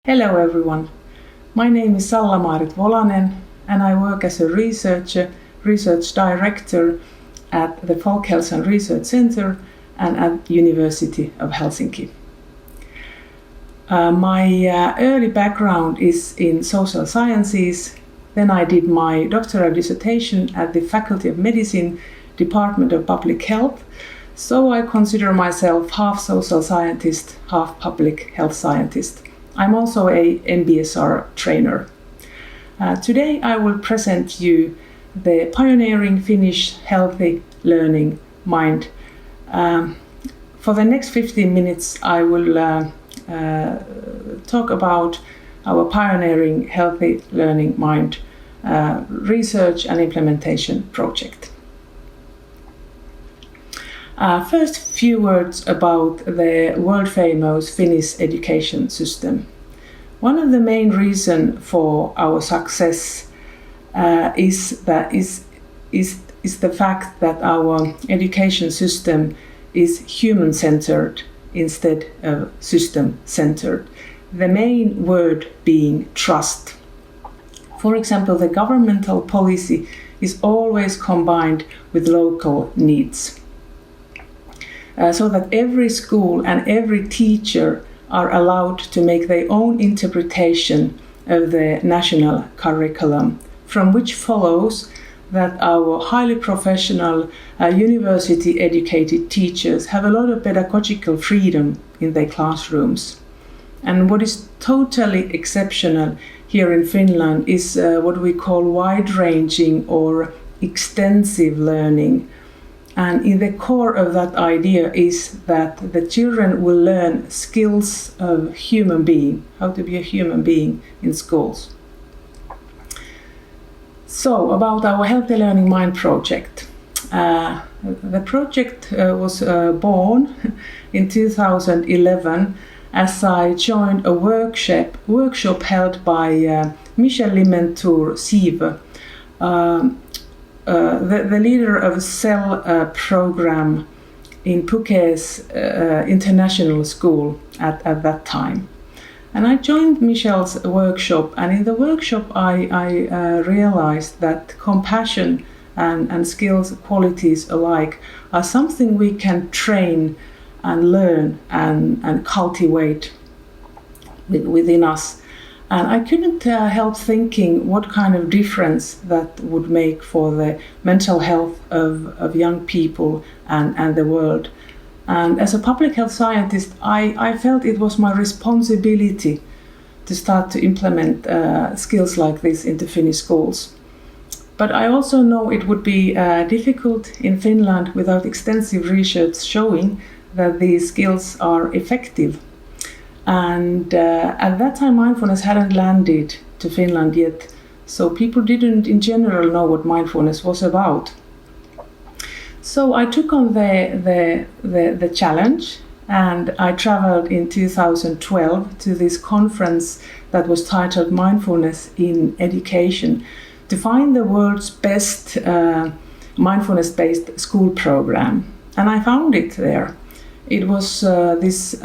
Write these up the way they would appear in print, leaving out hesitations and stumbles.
Hello everyone, my name is Salla-Maarit Volanen and I work as a research director at the Folkhälsan Research Center and at University of Helsinki. My early background is in social sciences. Then I did my doctoral dissertation at the Faculty of Medicine, Department of Public Health. So I consider myself half social scientist, half public health scientist. I'm also a MBSR trainer. Today I will present you the pioneering Finnish healthy learning mind. For the next 15 minutes I will talk about our pioneering healthy learning mind research and implementation project. First, few words about the world-famous Finnish education system. One of the main reasons for our success is the fact that our education system is human-centered instead of system-centered. The main word being trust. For example, the governmental policy is always combined with local needs. So that every school and every teacher are allowed to make their own interpretation of the national curriculum, from which follows that our highly professional university-educated teachers have a lot of pedagogical freedom in their classrooms. And what is totally exceptional here in Finland is what we call wide-ranging or extensive learning. And in the core of that idea is that the children will learn skills of human being, how to be a human being in schools. So, about our Healthy Learning Mind project. The project was born in 2011 as I joined a workshop held by Michel Limentour Sive, the leader of a CEL program in Phuket's international school at that time. And I joined Michel's workshop, and in the workshop I realized that compassion and skills, qualities alike, are something we can train and learn and cultivate within us. And I couldn't help thinking what kind of difference that would make for the mental health of young people and the world. And as a public health scientist, I felt it was my responsibility to start to implement skills like this into Finnish schools. But I also know it would be difficult in Finland without extensive research showing that these skills are effective. And at that time mindfulness hadn't landed to Finland yet, so people didn't in general know what mindfulness was about. So I took on the challenge, and I traveled in 2012 to this conference that was titled Mindfulness in Education to find the world's best mindfulness-based school program, and I found it there. It was this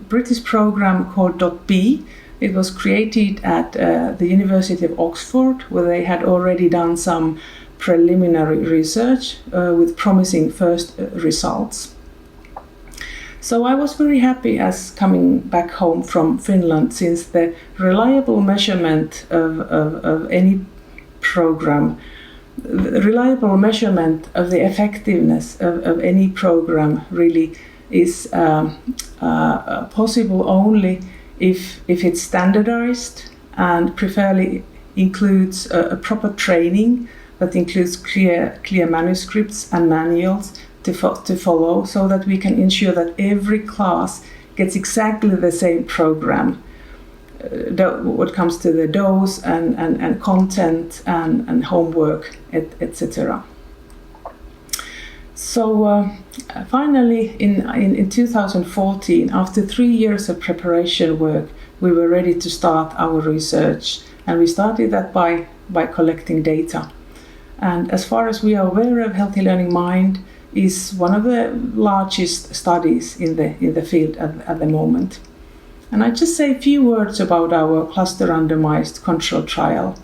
British program called .B. It was created at the University of Oxford, where they had already done some preliminary research with promising first results. So I was very happy as coming back home from Finland, since the reliable measurement of any program, the reliable measurement of the effectiveness of any program really is possible only if it's standardized and preferably includes a proper training that includes clear manuscripts and manuals to follow, so that we can ensure that every class gets exactly the same program. What comes to the dose and content and homework, etc. So finally in 2014, after 3 years of preparation work, we were ready to start our research, and we started that by collecting data. And as far as we are aware of, Healthy Learning Mind is one of the largest studies in the field at the moment. And I just say a few words about our cluster randomized control trial.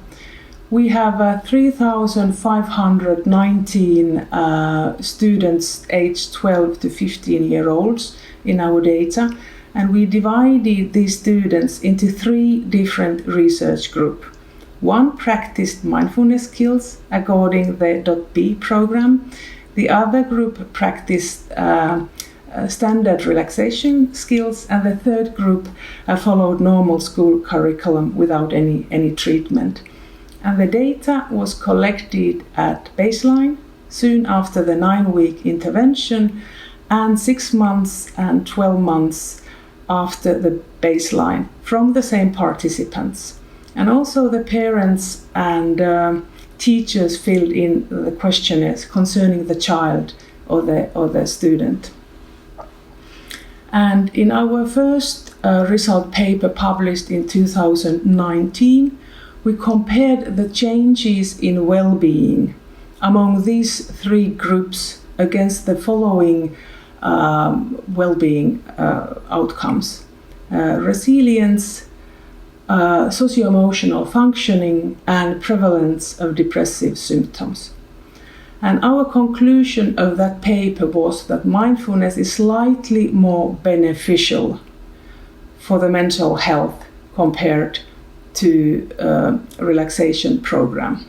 We have 3,519 students aged 12 to 15-year-olds in our data, and we divided these students into 3 different research groups. One practiced mindfulness skills according the .B program. The other group practiced standard relaxation skills, and the third group followed normal school curriculum without any treatment. And the data was collected at baseline, soon after the 9-week intervention, and 6 months and 12 months after the baseline from the same participants. And also the parents and teachers filled in the questionnaires concerning the child or the student. And in our first result paper published in 2019, we compared the changes in well-being among these 3 groups against the following well-being outcomes: resilience, socio-emotional functioning, and prevalence of depressive symptoms. And our conclusion of that paper was that mindfulness is slightly more beneficial for the mental health compared to relaxation program.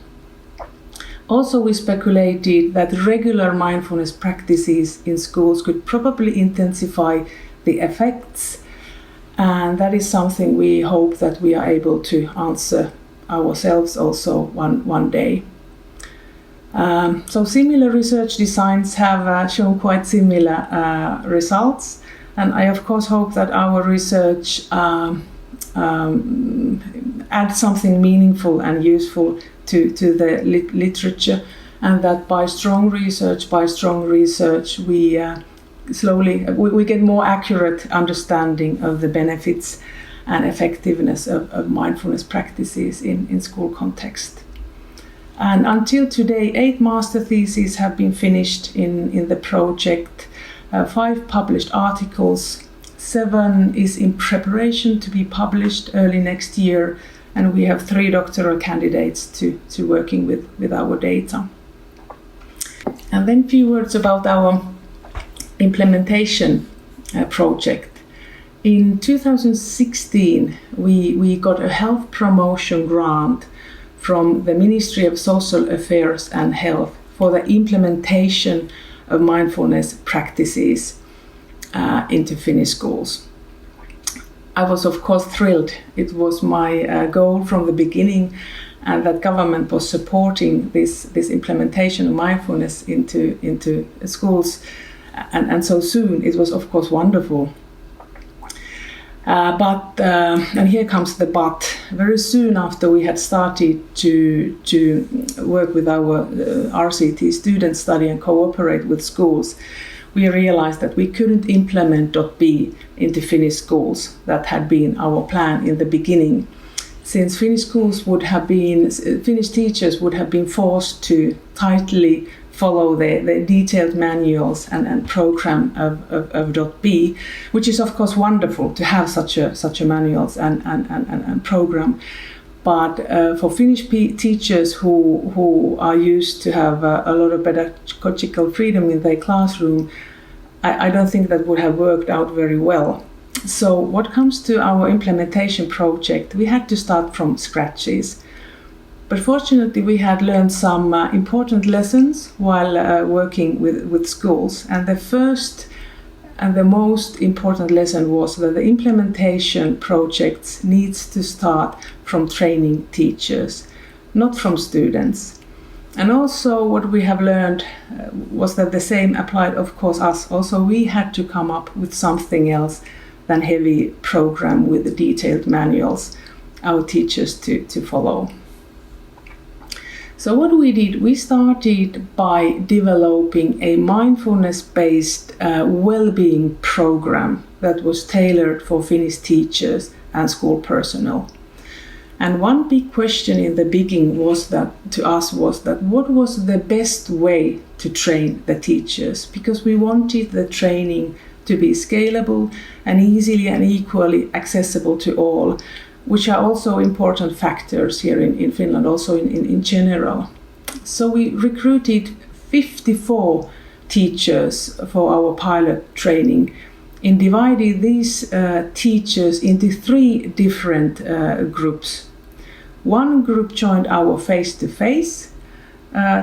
Also, we speculated that regular mindfulness practices in schools could probably intensify the effects, and that is something we hope that we are able to answer ourselves also one day. So similar research designs have shown quite similar results, and I of course hope that our research adds something meaningful and useful to the literature, and that by strong research we get more accurate understanding of the benefits and effectiveness of mindfulness practices in school context. And until today, 8 master theses have been finished in the project, 5 published articles, 7 is in preparation to be published early next year, and we have 3 doctoral candidates to working with our data. And then a few words about our implementation project. In 2016, we got a health promotion grant from the Ministry of Social Affairs and Health for the implementation of mindfulness practices into Finnish schools. I was of course thrilled. It was my goal from the beginning, and that government was supporting this implementation of mindfulness into schools, and so soon. It was of course wonderful. But and here comes the but. Very soon after we had started to work with our RCT student study and cooperate with schools, we realized that we couldn't implement .B into Finnish schools. That had been our plan in the beginning, since Finnish teachers would have been forced to tightly follow the detailed manuals and program of .B, which is of course wonderful to have such a manuals and program. But for Finnish teachers who are used to have a lot of pedagogical freedom in their classroom, I don't think that would have worked out very well. So what comes to our implementation project, we had to start from scratches. But fortunately, we had learned some important lessons while working with schools. And the first and the most important lesson was that the implementation projects needs to start from training teachers, not from students. And also what we have learned was that the same applied, of course, us. Also, we had to come up with something else than heavy program with detailed manuals, our teachers to follow. So what we did, we started by developing a mindfulness-based well-being program that was tailored for Finnish teachers and school personnel. And one big question in the beginning was that what was the best way to train the teachers? Because we wanted the training to be scalable and easily and equally accessible to all, which are also important factors here in Finland, also in general. So we recruited 54 teachers for our pilot training and divided these teachers into 3 different groups. One group joined our face-to-face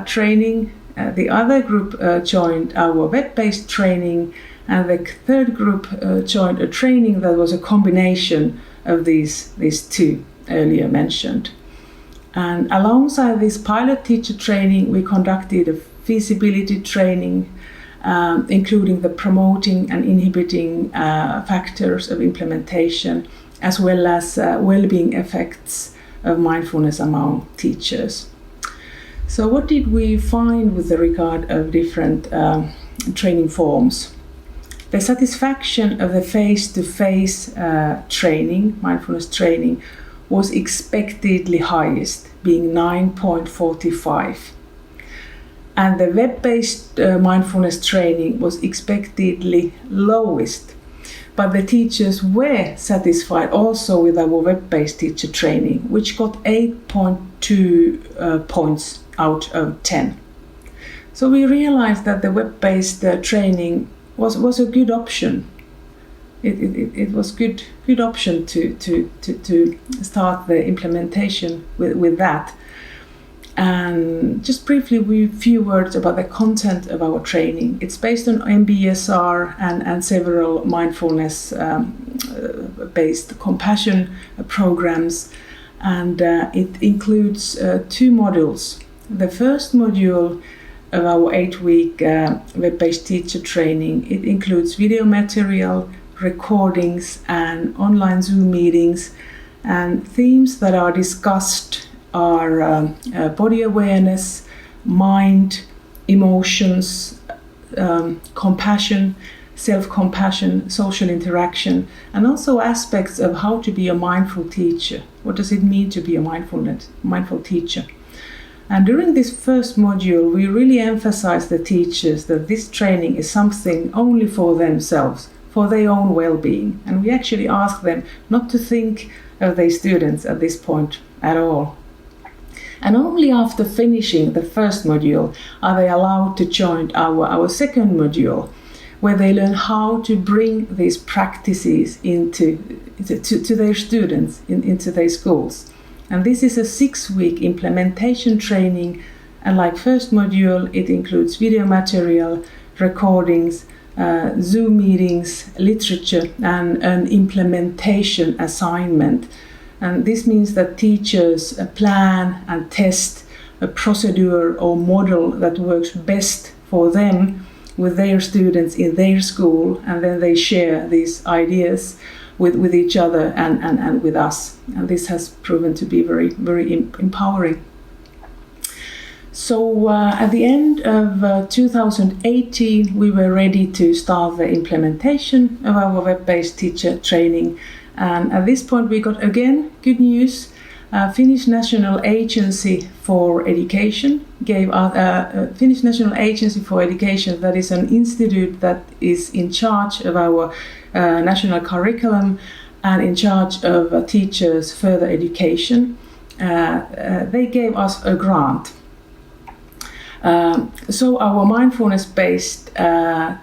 training, the other group joined our web-based training, and the third group joined a training that was a combination of these 2 earlier mentioned. And alongside this pilot teacher training, we conducted a feasibility training, including the promoting and inhibiting factors of implementation, as well as well-being effects of mindfulness among teachers. So what did we find with regard of different training forms? The satisfaction of the face-to-face training, mindfulness training, was expectedly highest, being 9.45. And the web-based mindfulness training was expectedly lowest. But the teachers were satisfied also with our web-based teacher training, which got 8.2 points out of 10. So we realized that the web-based training was a good option. It was good option to start the implementation with that. And just briefly, a few words about the content of our training. It's based on MBSR and several mindfulness-based compassion programs, and it includes 2 modules. The first module of our 8-week web-based teacher training, it includes video material, recordings, and online Zoom meetings, and themes that are discussed are body awareness, mind, emotions, compassion, self-compassion, social interaction, and also aspects of how to be a mindful teacher. What does it mean to be a mindful teacher? And during this first module, we really emphasize the teachers that this training is something only for themselves, for their own well-being. And we actually ask them not to think of their students at this point at all. And only after finishing the first module are they allowed to join our second module, where they learn how to bring these practices to their students, into their schools. And this is a 6-week implementation training, and like first module, it includes video material, recordings, Zoom meetings, literature, and an implementation assignment. And this means that teachers plan and test a procedure or model that works best for them with their students in their school, and then they share these ideas with each other and with us. And this has proven to be very, very empowering. So at the end of 2018, we were ready to start the implementation of our web-based teacher training. And at this point, we got, again, good news. Finnish National Agency for Education gave Finnish National Agency for Education, that is an institute that is in charge of our national curriculum and in charge of teachers' further education. They gave us a grant. So our mindfulness-based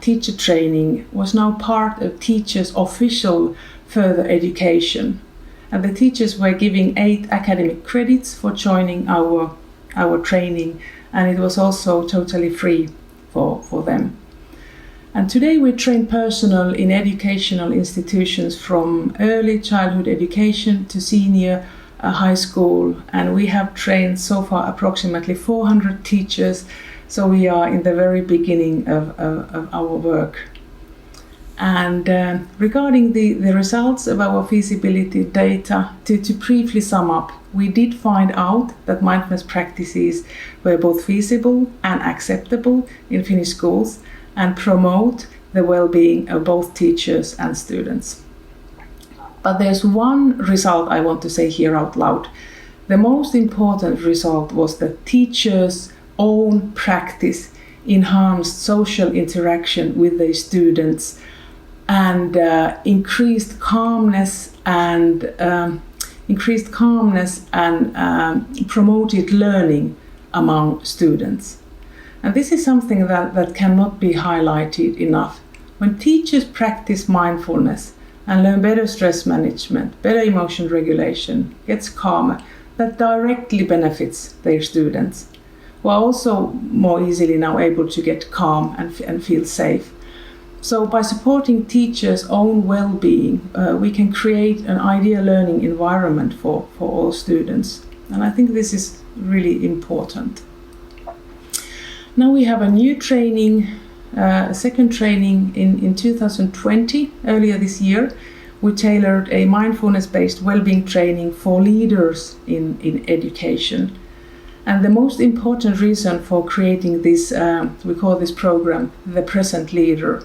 teacher training was now part of teachers' official further education. And the teachers were giving 8 academic credits for joining our training, and it was also totally free for them. And today we train personnel in educational institutions from early childhood education to senior high school, and we have trained so far approximately 400 teachers, so we are in the very beginning of our work. And regarding the results of our feasibility data, to briefly sum up, we did find out that mindfulness practices were both feasible and acceptable in Finnish schools and promote the well-being of both teachers and students. But there's one result I want to say here out loud. The most important result was that teachers' own practice enhanced social interaction with their students and increased calmness and promoted learning among students. And this is something that cannot be highlighted enough. When teachers practice mindfulness and learn better stress management, better emotion regulation, gets calmer, that directly benefits their students, who are also more easily now able to get calm and feel safe. So by supporting teachers' own well-being, we can create an ideal learning environment for all students. And I think this is really important. Now we have a new training, a second training in 2020, earlier this year. We tailored a mindfulness-based well-being training for leaders in education. And the most important reason for creating this, we call this program The Present Leader.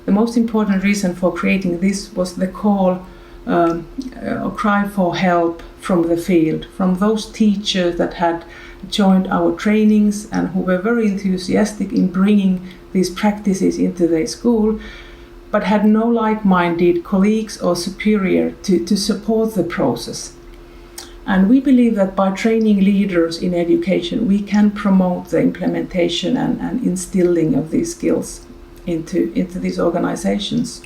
The most important reason for creating this was the call or cry for help from the field, from those teachers that had joined our trainings and who were very enthusiastic in bringing these practices into their school, but had no like-minded colleagues or superior to support the process. And we believe that by training leaders in education, we can promote the implementation and instilling of these skills into these organizations.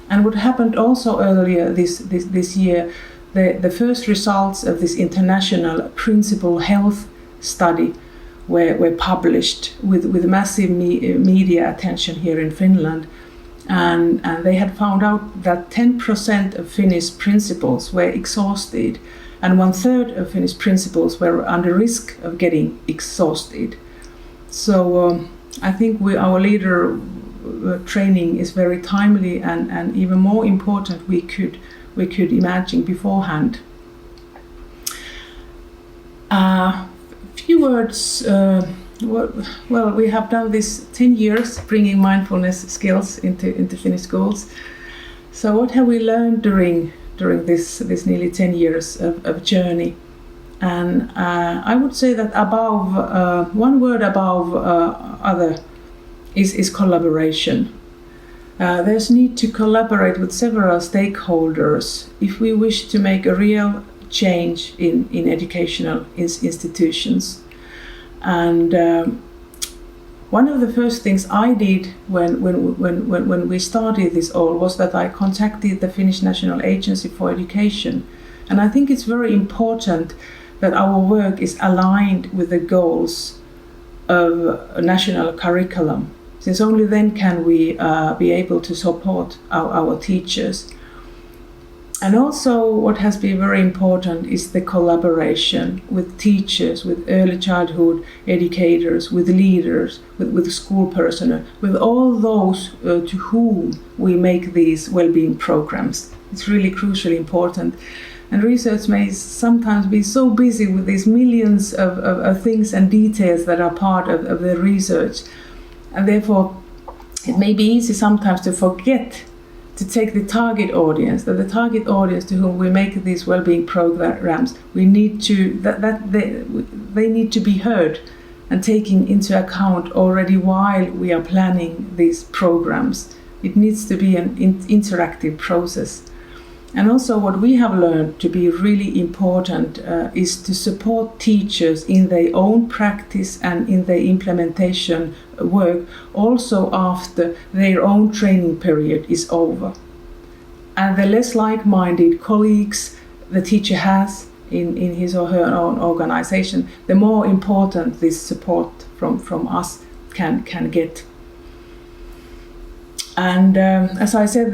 And what happened also earlier this year, the first results of this international principal health study were published with massive media attention here in Finland. And they had found out that 10% of Finnish principals were exhausted, and 1/3 of Finnish principals were under risk of getting exhausted. So I think our leader training is very timely and even more important we could imagine beforehand. Few words. Well, we have done this 10 years, bringing mindfulness skills into Finnish schools. So what have we learned during this nearly 10 years of journey? And I would say that one word above other is collaboration. There's need to collaborate with several stakeholders if we wish to make a real change in educational institutions. And one of the first things I did when we started this all was that I contacted the Finnish National Agency for Education. And I think it's very important that our work is aligned with the goals of a national curriculum, since only then can we be able to support our teachers. And also what has been very important is the collaboration with teachers, with early childhood educators, with leaders, with school personnel, with all those to whom we make these well-being programs. It's really crucially important. And research may sometimes be so busy with these millions of things and details that are part of the research. And therefore, it may be easy sometimes to forget to take the target audience, that the target audience to whom we make these well-being programs, we need to they need to be heard and taken into account already while we are planning these programs. It needs to be an interactive process. And also what we have learned to be really important is to support teachers in their own practice and in their implementation work also after their own training period is over. And the less like-minded colleagues the teacher has in his or her own organization, the more important this support from us can get. And as I said,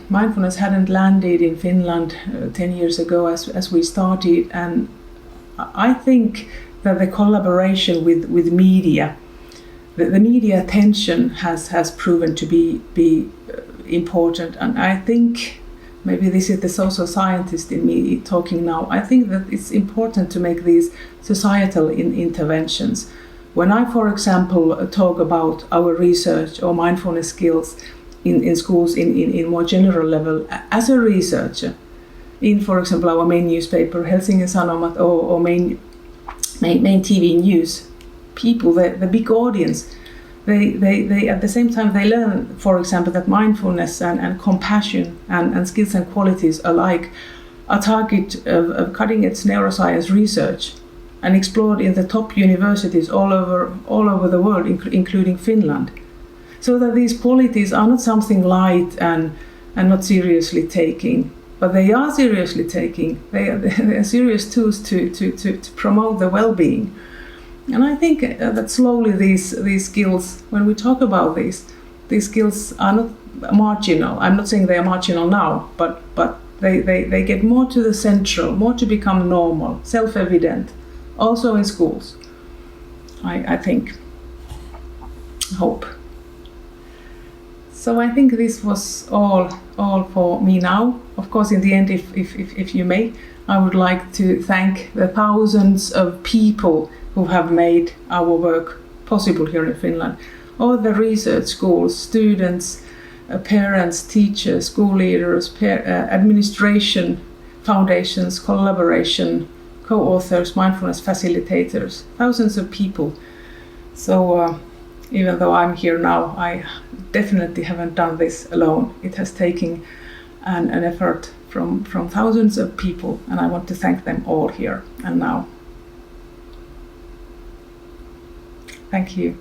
mindfulness hadn't landed in Finland 10 years ago as we started, and I think that the collaboration with media, the media attention has proven to be important. And I think, maybe this is the social scientist in me talking now, I think that it's important to make these societal interventions. When I, for example, talk about our research or mindfulness skills in schools in more general level, as a researcher, in, for example, our main newspaper, Helsingin Sanomat, or main TV news, people, the big audience, they at the same time they learn, for example, that mindfulness and compassion and skills and qualities alike are target of cutting-edge neuroscience research and explored in the top universities all over the world, including Finland. So that these qualities are not something light and not seriously taking, but they are seriously taking. They are serious tools to promote the well-being. And I think that slowly these skills, when we talk about these skills are not marginal. I'm not saying they are marginal now, but they get more to the central, more to become normal, self-evident, also in schools. I think, hope. So I think this was all for me now. Of course, in the end, if you may, I would like to thank the thousands of people who have made our work possible here in Finland. All the research schools, students, parents, teachers, school leaders, administration, foundations, collaboration, co-authors, mindfulness facilitators, thousands of people. So even though I'm here now, I definitely haven't done this alone. It has taken an effort from thousands of people, and I want to thank them all here and now. Thank you.